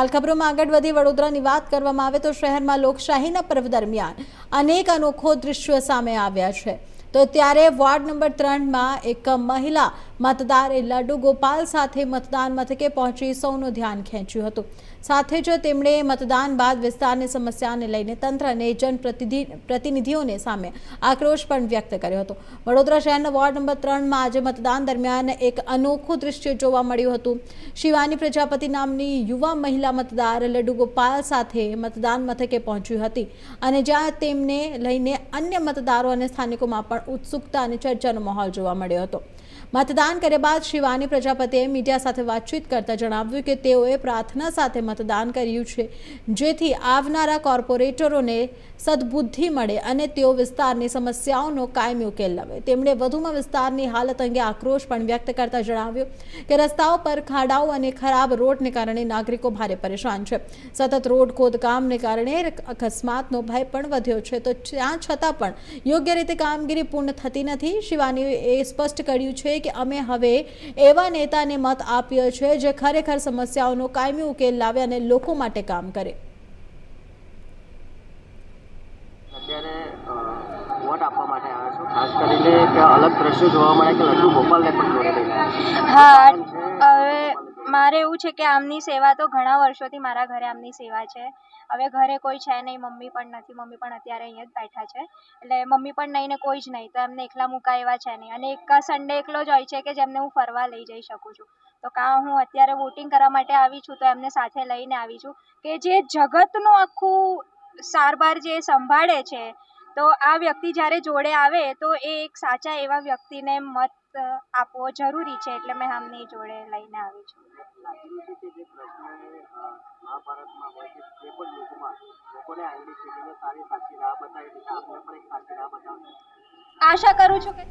હાલ ખબરોમાં આગળ વધી વડોદરાની વાત કરવામાં આવે તો શહેરમાં લોકશાહીના પર્વ દરમિયાન અનેક અનોખો દ્રશ્યો સામે આવ્યા છે। તો ત્યારે વોર્ડ નંબર 3માં એક મહિલા મતદારે લડ્ડુ ગોપાલ સાથે મતદાન મથકે પહોંચી સૌનું ધ્યાન ખેંચ્યું હતું। સાથે જ તેમણે મતદાન બાદ વિસ્તારની સમસ્યાને લઈને તંત્ર અને જનપ્રતિનિધિઓને સામે આક્રોશ પણ વ્યક્ત કર્યો હતો। વડોદરા શહેરના વોર્ડ નંબર 3માં આજે મતદાન દરમિયાન એક અનોખું દ્રશ્ય જોવા મળ્યું હતું। શિવાની પ્રજાપતિ નામની યુવા મહિલા મતદાર લડ્ડુ ગોપાલ સાથે મતદાન મથકે પહોંચી હતી અને જ્યાં તેમને લઈને અન્ય મતદારો અને સ્થાનિકોમાં પણ उत्सुकता और चर्चा माहौल जोवा मळ्यो हतो। मतदान कर्या बाद शिवानी प्रजापतिए मीडिया साथे वातचीत करता जणाव्युं के तेओए प्रार्थना साथे मतदान कर्युं छे जेथी आवनारा कोर्पोरेटरोने सद्बुद्धि मळे अने तेओ विस्तारनी समस्याओनो कायमी उकेल लावे। तेमणे वधुमां विस्तारनी हालत अंगे आक्रोश पण व्यक्त करता जणाव्युं के रस्ताओ पर खाडाओ अने खराब रोडने कारणे नागरिको भारे परेशान छे। सतत रोड खोदकामने कारणे अकस्मातनो भय पण वध्यो छे। तो त्यां छतां पण योग्य रीते कामगीरी पूर्ण थती नथी। शिवानीए स्पष्ट कर्युं छे कि अमे हवे एवा नेताने मत आप्यो छे जे खरेखर समस्याओनो कायमी उकेल लावे अने लोको माटे काम करे। અત્યારે વોટ આપવા માટે આવ્યા છો, ખાસ કરીને કે અલગ દ્રશ્યો જોવા મળે કે લડ્ડુ ગોપાલને પણ જોડે લઈને આવ્યા। હા, હવે મારે એવું છે કે આમની સેવા તો ઘણા વર્ષોથી મારા ઘરે આમની સેવા છે। હવે ઘરે કોઈ છે નહીં, મમ્મી પણ નથી, મમ્મી પણ અત્યારે અહીંયા જ બેઠા છે, એટલે મમ્મી પણ નહીં ને કોઈ જ નહીં, તો એમને એકલા મૂકાય એવા છે નહીં। અને એક સન્ડે એકલો જ હોય છે કે જેમને હું ફરવા લઈ જઈ શકું છું। તો હું અત્યારે વોટિંગ કરવા માટે આવી છું, તો એમને સાથે લઈને આવી છું કે જે જગતનું આખું સારવાર જે સંભાળે છે, તો આ વ્યક્તિ જ્યારે જોડે આવે તો એ એક સાચા એવા વ્યક્તિને મત આપવો જરૂરી છે, એટલે મેં આમની જોડે લઈને આવી છું। મહાભારતમાં હોય છે તે પણ લોકોને આંગળી ચીરીને સારી સાચી રાહ બતાવી દીધી, આપણે પણ એક સાચી રાહ બતાવશો। આશા કરું છું કે